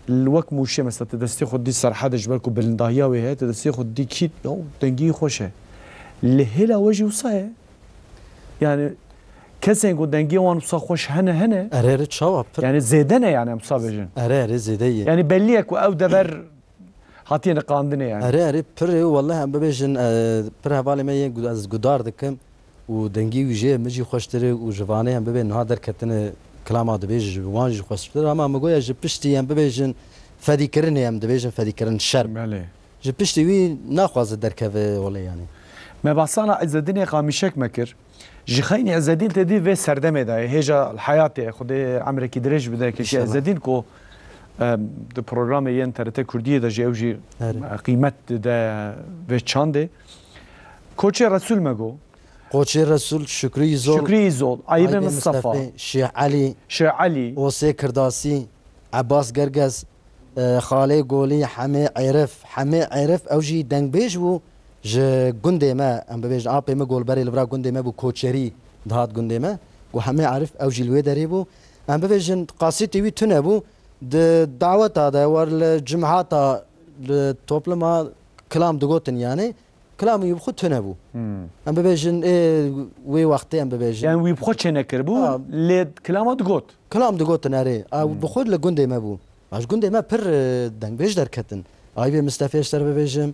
الوك موشه مثلا تدستي خدي سرحه جبالكو بلنداهيا وهي تدستي خدي كيت او دنگي خوشه لهلا وجه وصايه يعني کەسێک و دەنگی وان وسا خۆش هەنە اره چاوا پر یعنی زێدە نه یعنی وسا بێژن اره زیده یه یعنی بەلیەک و ئەو دەبەر هاتیە قاندنێ یعنی اره پر والله هم ببیجن پر حوالی ما یه از گدار دکم و دنگی ویژه مجی خوشتره و جوانه هم ببین ها در کتن کلام دبیج جوان جی خوشتره اما مگویا جی پشتی هم ببیجن فدی کرنه هم دبیجن فدی کرن شر بله جی پشتی وی نخواز در که والله یعنی ما باسانا عزدین قامیشک مکر جی خیلی عزدین تدی و سردمه ده هجا الحیات خود عمرکی درج بده که عزدین کو د پروگرام ین ترته کردیه ده جوجی قیمت ده و چانده کوچه رسول مگو قوچه رسول شکری زول شکری زول عیبه مصطفى شیخ علی شیخ علی اوسی کرداسی عباس گرگز خاله گولی همه عرف او جی دنگ بیش بو ج گنده ما ام ببیج آپ ما گول بری لبرا گنده ما بو کوچری دهات گنده ما و همه عرف او جی لوی دری بو ام ببیجن قاصیتی وی تونه بو د دعوت دا ور الجمعات توبلما كلام دغوتن يعني كلام يبخو تونه بو ام ببیجن وی وقتی ام ببیجن yani وی بخو چه نکر بو لید کلامات گوت كلام دغوتن اري او بخود لگنده ما بو اش گنده ما پر دنگ بیش در کتن ay bir Mustafa Eşter bebejim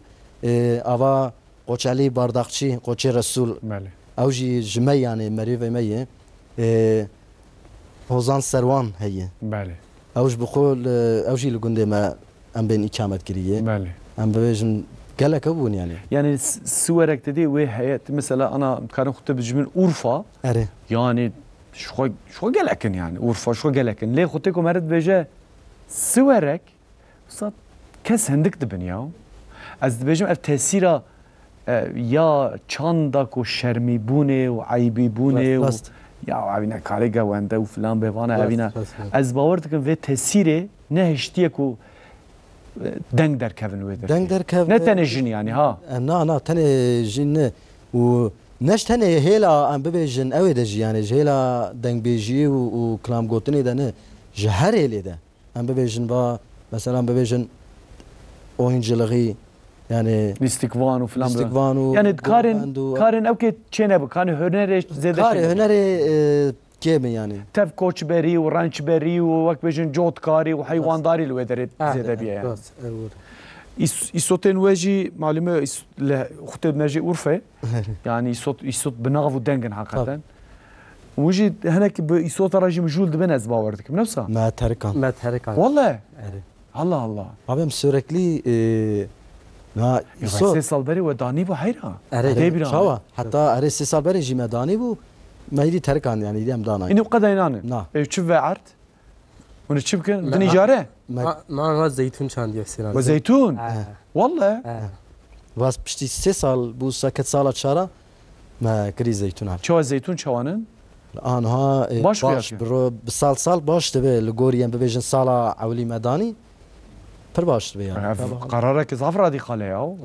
ava Qoçali Bardakçı Qoçi Resul بله اوجي جمي يعني مريفه ميه هوزان سروان هي بله اوج بقول اوجي لقندي ما ام بين اقامت كريه بله ام ببجن قالك ابون يعني yani صورك تدي وي hayat mesela ana كان خطب بجمل اورفا اري yani شو قالكن يعني اورفا شو قالكن ليه خطيكم مرد بجا صورك صار كاس هندك دبنيا از بجم اف تاثيره یا چاندک و شرمی بونه و عیبی بونه و یا عبینا کارگا و انده و فلان بهوانه عبینا از باور دکم و تاثیر نهشتیه کو دنگ در کون و در دنگ در کون نه تنه جن يعني ها نه تنه جن و نش تنه هیلا ام ببیجن اوی دج يعني هیلا دنگ بیجی و کلام گوتنی دنه جهر هیلی ده ام ببیجن با مثلا ببیجن oyuncuları yani istikvan و فلان istikvan yani karın اوكي çene bu kan hönere zede kar hönere kemi yani تف کوچ بری و رانچ بری و وقت بجن جوت کاری و حیوانداری لو درید زده بیا يعني يصوتين واجي معلومه خطب نجي اورفه يعني يصوت بنغف ودنجن حقيقه وجي هناك يصوت راجي مجول دبنز باوردك بنفسها ما تركان والله الله الله abim sürekli na يصوت صالبري وداني بو حيره اري شوا حتى اري صالبري جي مداني بو ما يدي تركان يعني يدي امدانا انه قدينان نعم شوف عرت ونشبكن دنيجاره ما زيتون شان يكسران وزيتون والله بس بشتي 3 سال بو سكت سالات شارع ما كري زيتون عارف شو الزيتون شوانن الان ها باش برو بسال باش تبي لغوريان ببيجن سالا اولي مداني پر باش تبي يعني قرارك ظفر دي خليه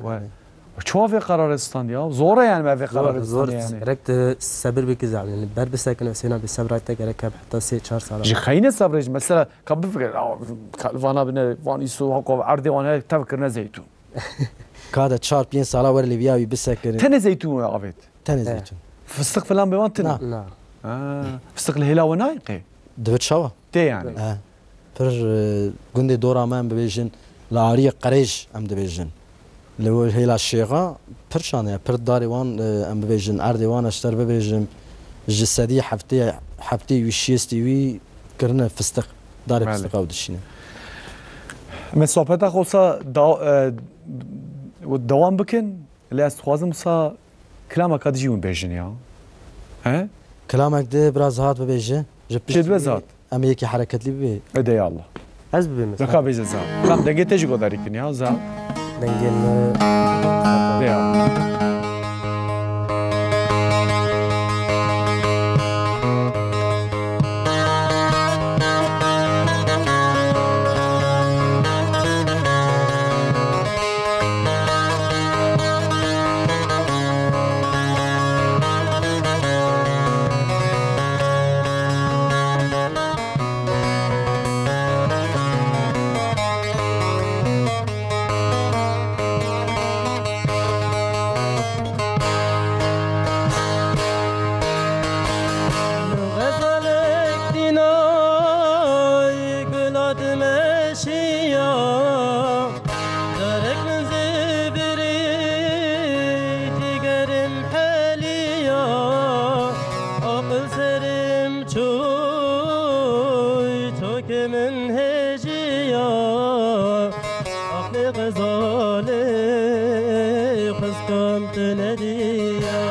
شو في قرار استان يا زوره يعني ما في قرار زور يعني ركت صبر بك يعني بر بسكن حسين بالصبر تاعك حتى 3 4 سال جي خينا صبر مثلا كب فانا بن فان يسو حقو عرضي وانا تفكرنا زيتون كاد 4 5 سال ور ليبيا بسكن تن زيتون يا عبيد تن زيتون فستق فلان بوان تن نعم فستق الهلا ونايقي دبت شوا تي يعني پر گوندی دورا من ببیجن لاری قریش ام دبیجن لو هیلا شیغا پرشانه پر داری وان ام ببیجن اردی وان اشتر ببیجن جسدی حفتی وشیستی وی کرنه فستق داری فستق او دشینه مسافت خوصا دوام بکن لی استخوازم صا کلامك قد جيون بيجن يا ها كلامك ده براز هات ببيجه شد بزات ام يكي حركت لي بي ادي يا الله حزب بمثال ركاب يزا كم دنگه تجي قداريكن يا زا دنگل يا که من هجیا آخی غزاله خسکم تندیا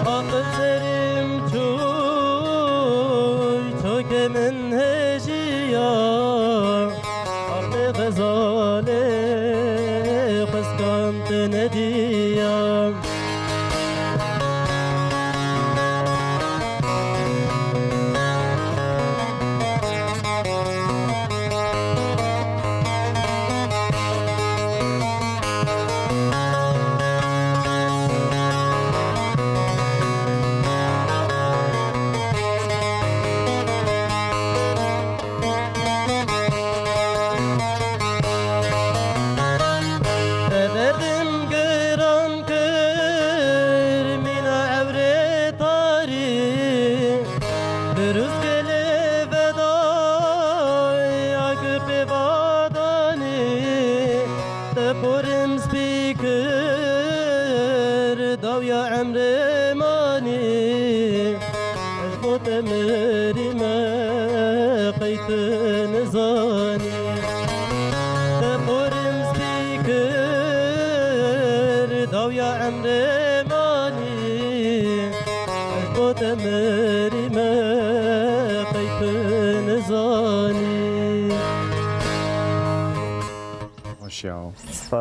آخی سرم توی تو که من هجیا آخی غزاله خسکم تندیا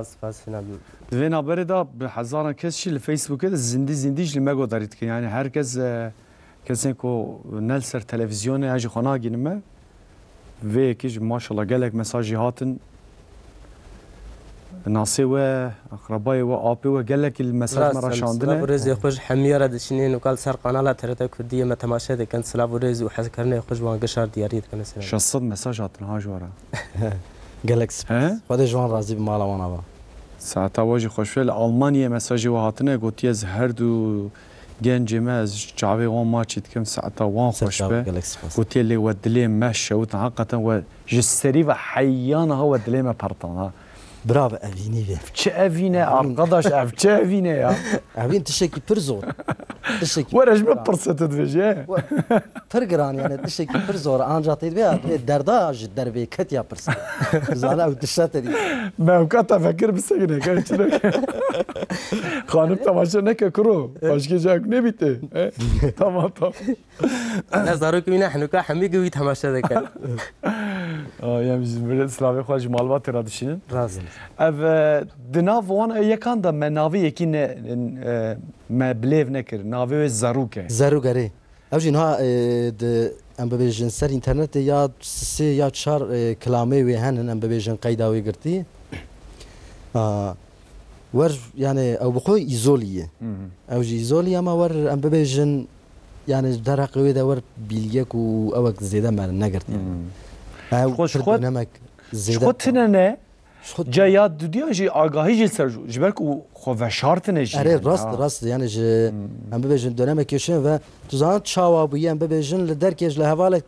سپاس فينا دوين عبارة دا بحزارة كسشي الفيسبوك ده زنديش اللي ما قدرت كي يعني هركز كسين كو نلسر تلفزيون هاجي خناقة جنما في كيج ما شاء الله قالك مساجي هاتن ناصي و أقربائي و آبي و قالك المساج مرة شاندنا سلاف وريز يخرج حميرة دشنين وقال سر قناة ترتا كردية ما تماشى ده كان سلاف وريز وحذكرنا يخرج وان قشار دياريت كان سنة شصد مساج هاتن هاج ورا قالك خود جوان راضي بمالا وانا با ساعتا واجي خوشفل ألمانيا مساجي و هاتنا قلت يز هردو جنجي ما جعبي وان ما كم ساعتا وان خوشبه قلت اللي ودلي مشى وتحققا وجسري وحيانا هو ودلي ما برطان برافو افيني في چه افينه ارقداش اف چه افينه يا افين تشكي برزور تشكي ورج ببرصه تدفجه فرقران يعني تشكي برزور انجا تدبي درداج دربي كت يا برس زعلا وتشات دي ما كنت افكر بالسجن كان خانم تماشا نكرو باشكي جاك نبيته تمام نظرك من نحن كحمي قوي تماشا ذاك يا مزمر اسلامي خواج معلومات رادشين رازم اف دناف وان يكان دا مناوي يكين ما بليف نكر ناوي زاروكه زاروكاري اوجي نها د ام ببيجن سر انترنت يا سي يا چار كلامي وي هن ام ببيجن قيداوي قرتي ور يعني او بخو ايزوليه اوجي ايزوليه ما ور ام ببيجن يعني درقوي دا ور بيليك و اوك زياده ما نقرت يعني خوش خود زياده خودنا جايات دنيا جي آگاهی جي سر جبرك و خوشارت نجی اره راست يعني جي ام ببيجن دونم كيشن و تزان چاوا بو ام ببيجن لدركيج لهوالك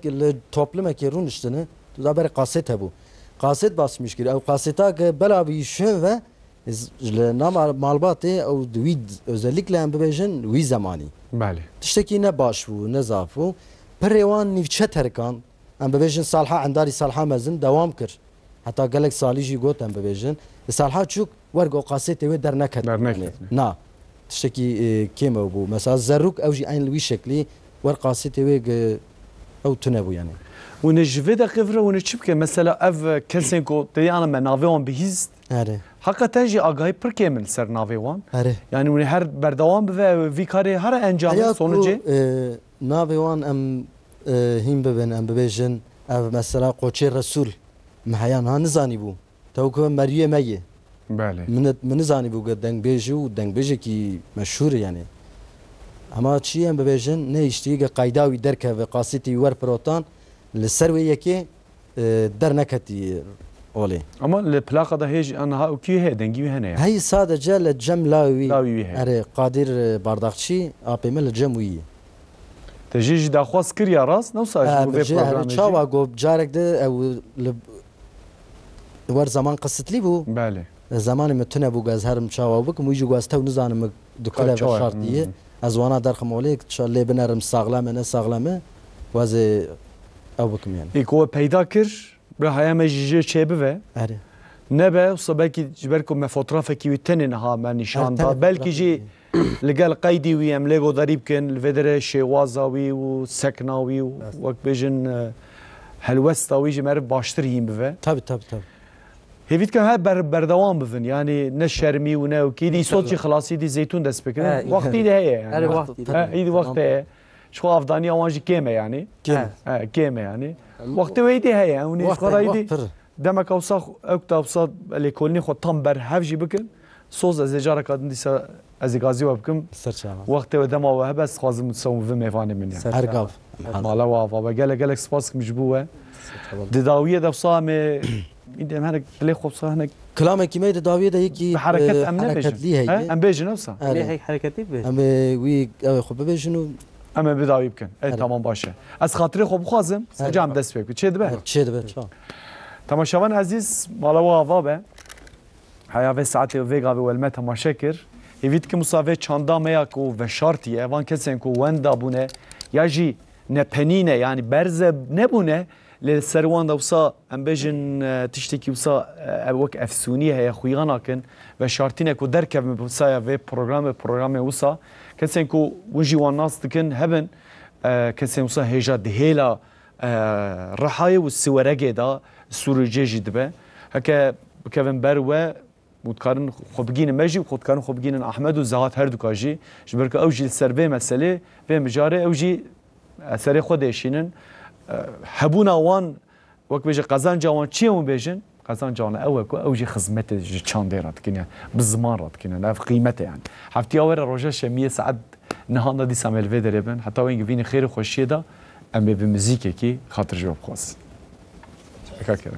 توبلمه كي رونشتنه تو بر قاصد هبو قاصد basmış ki او قاصتا بلا بيشن و نام معلوماتي او دويد özellikle ام ببيجن وي زماني بله تشتكي نه باش بو نه ضعف بو بريوان نيفچه تركان ام ببيجن صالحه عنداري صالحه مزن دوام كر حتى قالك صالحي جي قوت ام ببيجن صالحه تشوك ورقو قاسيتي و در نكت نا تشتكي كيما بو مثلا زروك او جي عين لوي شكلي ور قاسيتي و او تنبو يعني ونجفي دا قفره ونشبكه مثلا اف كلسنكو تي انا منافيون بهيست اره حقا تجي آگاهی پر کامل سر ناویوان اره يعني ونی هر بردوام به وی کاری هر انجام سونجی ناویوان ام هیم ببن ام ببیجن اف مثلا قوچی رسول محیان ها نزانی بو تو که مریه میه بله من نزانی بو که دنگ بیجو دنگ بیجه کی مشهور يعني اما چی ام ببیجن نه اشتی که قایداوی درکه و قاسیتی ور پروتان لسروی یکی در نکتی اولي اما البلاقه ده هيج انا ها كي هي دنجي هنا هي صادقه للجم لاوي هي اري قادر بارداخشي ابيم الجموي تجيج دا خواص كريا راس نوصا في برنامج تشاوا جو جارك ده او ور زمان قصت لي بو بله زمان متنه بو غاز هرم تشاوا بك موجي غاستو نزانم دكله شرطيه ازوانا درخم اوليك تشالي بنرم ساغلامه نه ساغلامه واز او بکم یعنی ایکو پیدا کر به هیام جیجه چه به اره نبه صبحی جبر کو مفوترافه کی وتن نها من نشان دا اره، بلکه جی لقال قيدي ويام ليغو ضريب كان الفدر شوازاوي وسكناوي وقت بيجن هالوسطاوي جمر باشتريين بفه tabii tabii هيفيت كان هاي بردوام بفن يعني نشرمي ونا وكيدي صوتي خلاص يدي زيتون دس بكره وقتي ده هي يعني هيدي وقت هي شو افضاني اوانجي كيمه يعني كيمه يعني وقت ويدي هي يعني قرايدي دمك اوسخ اكتا اوسط اللي كلني خو تمبر هفجي بكن صوز از اجاره كادن ديسا از غازي وبكم وقت ودم او بس خازم نسوم في ميفاني من يعني ارقاف مالا وافا قال سباسك مجبوه دداويه دفصام إذا هناك تلاقي خبصة هناك كلامك كيما داويه ده هيك حركات أمنية حركات ليه هي أم بيجي نفسها ليه هيك حركتي به ام وي خب بيجنو أما بداوي يمكن أي تمام باشه از خاطري خب خازم جام دست بيك تشد به تشد به تماشاوان عزيز مالا وافا به هيا في ساعتي وفيغا والما تماشاكر يفيد كي مصافي چاندا مياكو و شارتي ايوان كسن كو وندا بونه ياجي نپنينه يعني برز نبونه للسروان دوسا ام بيجن تشتكي وسا وك افسونيه هي خويانا كن و شارتينه كو دركب بوسا في برنامج وسا كسن كو وجي والناس تكن هبن كسن وسا هيجا دهيلا رحايه والسورجه دا سورجي دبه هكا كيفن بروا متقارن خوبگین مجی و خودکارن خوبگین احمد و زهات هر دو کاجی جبر که اوجی سربه مسئله و مجاره اوجی اثر خودشینن هبونا وان وقت بيجي قزان جوان چيمو بيجن قزان جوان اوجي خدمت چانده رات كنا بالزمان رات كنا ناف قيمته يعني حفتي اور روجا شميه سعد نهاندا دي سامل فيدربن حتى وين فين خير خوشيه دا ام بموزيك كي خاطر جواب خاص هكا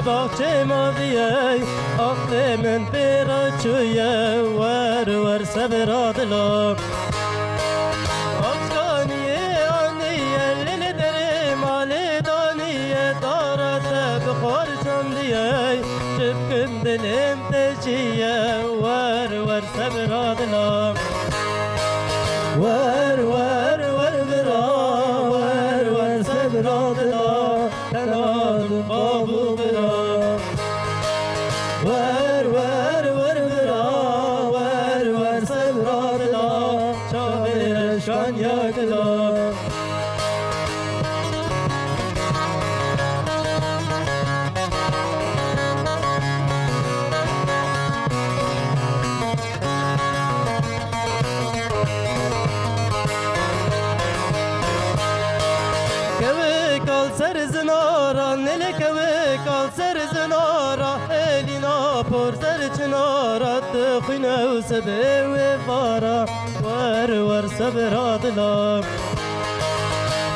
bahçe maviye Akdemin bir açıya Var seberadla Akşaniye anniye Lili derim Ali daniye Darate bıkhar çamdiye Çıpkın dilim teşiye Var seberadla Var bira Var seberadla Tenadım babu bira Var bira Var seberadla Çavir şan yakla پر سر چنارات خونه و سبه و بارا ور سبراد لا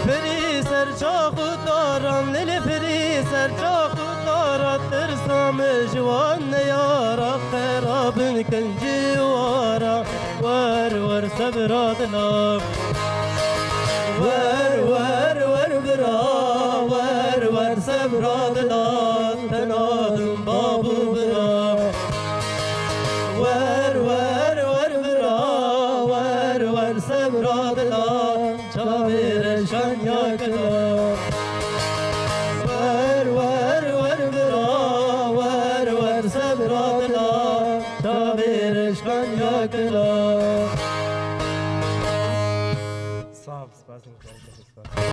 پری سر چاخ و دارم لیل پری سر چاخ و دارات ترسام جوان نیارا خرابن کنجی وارا ور سبراد لا ور برا ور سبراد لا تنادم بابو برا ور سبراد لا چاویر شان یاکلا ور برا ور سبراد لا چاویر شان یاکلا